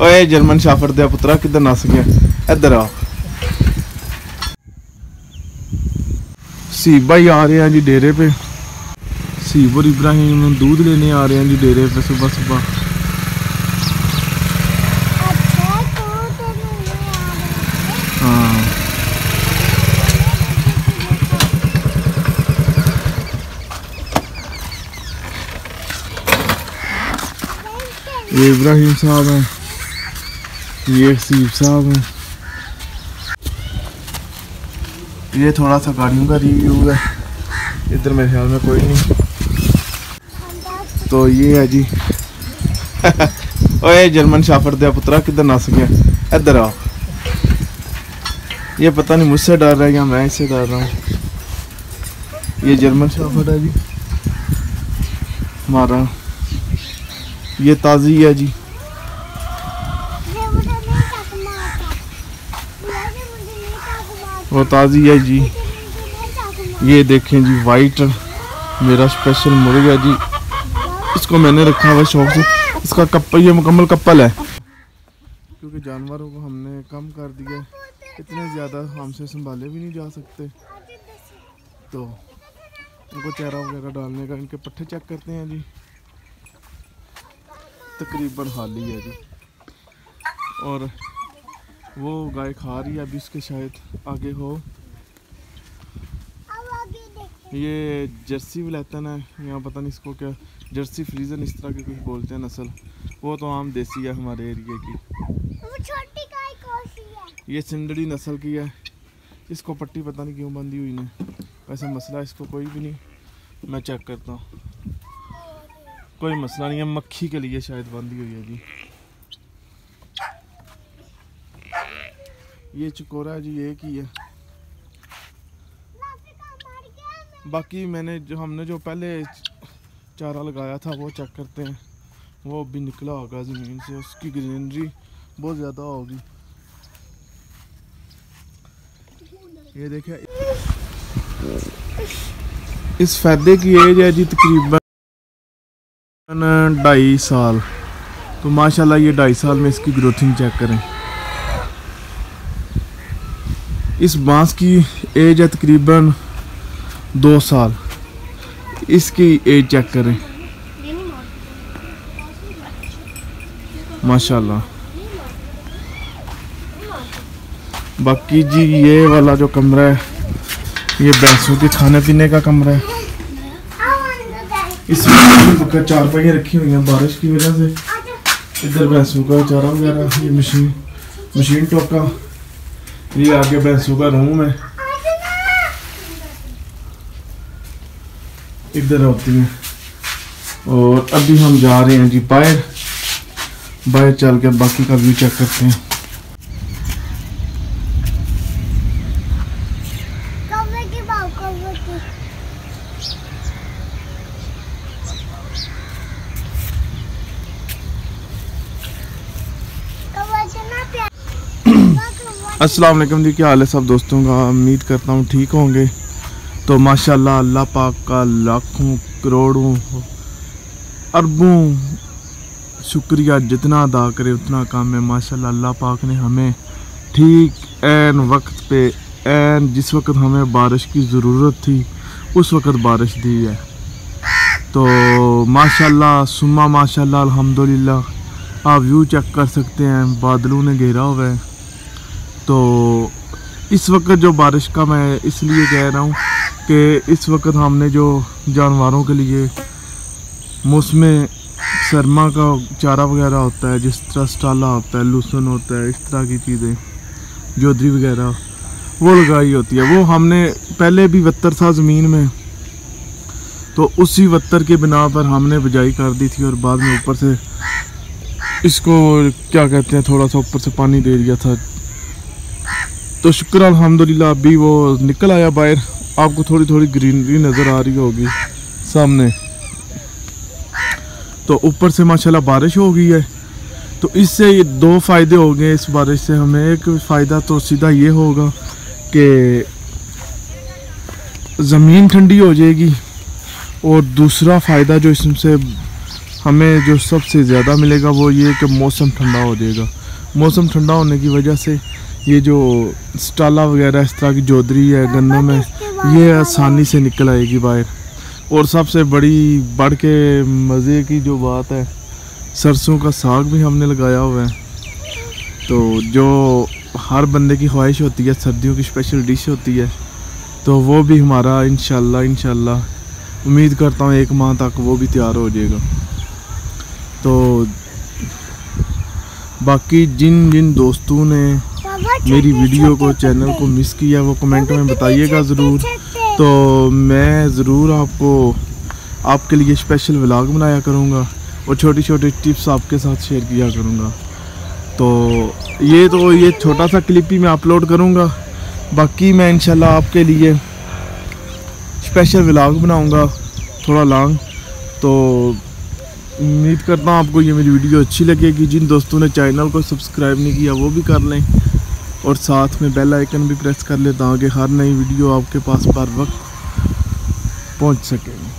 ओए जर्मन शाफर दे पुत्रा किधर नस गया, इधर आ। सीब भाई आ रहे हैं जी डेरे पे। सीब और इब्राहिम दूध लेने आ रहे हैं जी डेरे पे सुबह सुबह। हाँ ये इब्राहिम साहब हैं, ये सीब साहब हैं। ये थोड़ा सा गाड़ियों का रिव्यू है, इधर मेरे ख्याल में कोई नहीं। तो ये है जी ओए जर्मन शाफर दे पुत्रा किधर नस गया, इधर आ। ये पता नहीं मुझसे डर रहा है या मैं इससे डर रहा हूँ। ये जर्मन शाफर है जी हमारा, ये ताज़ी है जी। वो ताज़ी है जी। ये देखें जी वाइट मेरा स्पेशल मुर्गा जी, इसको मैंने रखा हुआ शौक से। इसका कप्पल, ये मुकम्मल कप्पल है क्योंकि जानवरों को हमने कम कर दिया, इतने ज़्यादा हमसे संभाले भी नहीं जा सकते। तो इनको चारा वगैरह डालने का, इनके पट्टे चेक करते हैं जी। तकरीबन खाली है जी और वो गाय खा रही है अभी, इसके शायद आगे हो। ये जर्सी वलैतन है, यहाँ पता नहीं इसको क्या जर्सी फ्रीजन इस तरह की कुछ बोलते हैं नस्ल। वो तो आम देसी है हमारे एरिया की। वो छोटी गाय कौन सी है? ये सिंडड़ी नस्ल की है। इसको पट्टी पता नहीं क्यों बंधी हुई ने, वैसे मसला इसको कोई भी नहीं। मैं चेक करता हूँ, कोई मसला नहीं है, मक्खी के लिए शायद बंधी हुई है जी। ये चकोरा जी एक ही है। बाकी मैंने हमने जो पहले चारा लगाया था वो चेक करते हैं। वो भी निकला होगा ज़मीन से, उसकी ग्रीनरी बहुत ज़्यादा होगी। ये देखिए इस फैदे की एज है जी तकरीबन 2.5 साल। तो माशाल्लाह ये 2.5 साल में इसकी ग्रोथिंग चेक करें। इस बांस की एज है तकरीबन 2 साल। इसकी एज चेक करें माशाल्लाह। बाकी जी ये वाला जो कमरा है ये भैंसों के खाने पीने का कमरा है। इसमें 4 पहिए रखी हुई हैं बारिश की वजह से। इधर भैंसों का चारा वगैरह, ये मशीन टोका, ये आगे भैंसों का रूम है, इधर होती हैं। और अभी हम जा रहे हैं जी बाहर चल के बाकी का व्यू चेक करते हैं। अस्सलाम वालेकुम जी, क्या हाल है सब दोस्तों का। उम्मीद करता हूँ ठीक होंगे। तो माशाल्लाह अल्लाह पाक का लाखों करोड़ों अरबों शुक्रिया, जितना अदा करे उतना कम है। माशाल्लाह अल्लाह पाक ने हमें ठीक ऐन वक्त पे, ऐन जिस वक्त हमें बारिश की ज़रूरत थी उस वक्त बारिश दी है। तो माशाल्लाह सुम्मा माशाल्लाह अल्हम्दुलिल्लाह। आप व्यू चेक कर सकते हैं, बादलों ने घेरा हुआ है। तो इस वक्त जो बारिश का मैं इसलिए कह रहा हूँ कि इस वक्त हमने जो जानवरों के लिए मौसम सरमा का चारा वगैरह होता है, जिस तरह स्टाला होता है, लूसन होता है, इस तरह की चीज़ें, जोधरी वगैरह वो लगाई होती है। वो हमने पहले भी वत्तर था ज़मीन में, तो उसी वत्तर के बिना पर हमने बिजाई कर दी थी और बाद में ऊपर से इसको क्या कहते हैं थोड़ा सा ऊपर से पानी दे दिया था। तो शुक्र अल्हम्दुलिल्लाह अभी वो निकल आया बाहर। आपको थोड़ी थोड़ी ग्रीनरी नज़र आ रही होगी सामने। तो ऊपर से माशाल्लाह बारिश हो गई है। तो इससे ये 2 फ़ायदे हो गए इस बारिश से हमें। एक फ़ायदा तो सीधा ये होगा कि ज़मीन ठंडी हो जाएगी, और दूसरा फ़ायदा जो इससे हमें जो सबसे ज़्यादा मिलेगा वो ये कि मौसम ठंडा हो जाएगा। मौसम ठंडा होने की वजह से ये जो स्टाला वगैरह इस तरह की जोदरी है गन्नम है, ये आसानी से निकल आएगी बाहर। और सबसे बढ़ के मज़े की जो बात है, सरसों का साग भी हमने लगाया हुआ है। तो जो हर बंदे की ख्वाहिश होती है, सर्दियों की स्पेशल डिश होती है, तो वो भी हमारा इंशाल्लाह उम्मीद करता हूँ 1 माह तक वो भी तैयार हो जाएगा। तो बाकी जिन दोस्तों ने मेरी वीडियो को, चैनल को मिस किया, वो कमेंट में बताइएगा ज़रूर। तो मैं ज़रूर आपके लिए स्पेशल व्लॉग बनाया करूँगा और छोटी छोटी टिप्स आपके साथ शेयर किया करूँगा। तो ये छोटा सा क्लिप ही मैं अपलोड करूँगा। बाकी मैं इंशाल्लाह आपके लिए स्पेशल व्लॉग बनाऊँगा थोड़ा लॉन्ग। तो उम्मीद करता हूँ आपको ये मेरी वीडियो अच्छी लगेगी। जिन दोस्तों ने चैनल को सब्सक्राइब नहीं किया वो भी कर लें और साथ में बेल आइकन भी प्रेस कर लें ताकि हर नई वीडियो आपके पास पर वक्त पहुँच सके।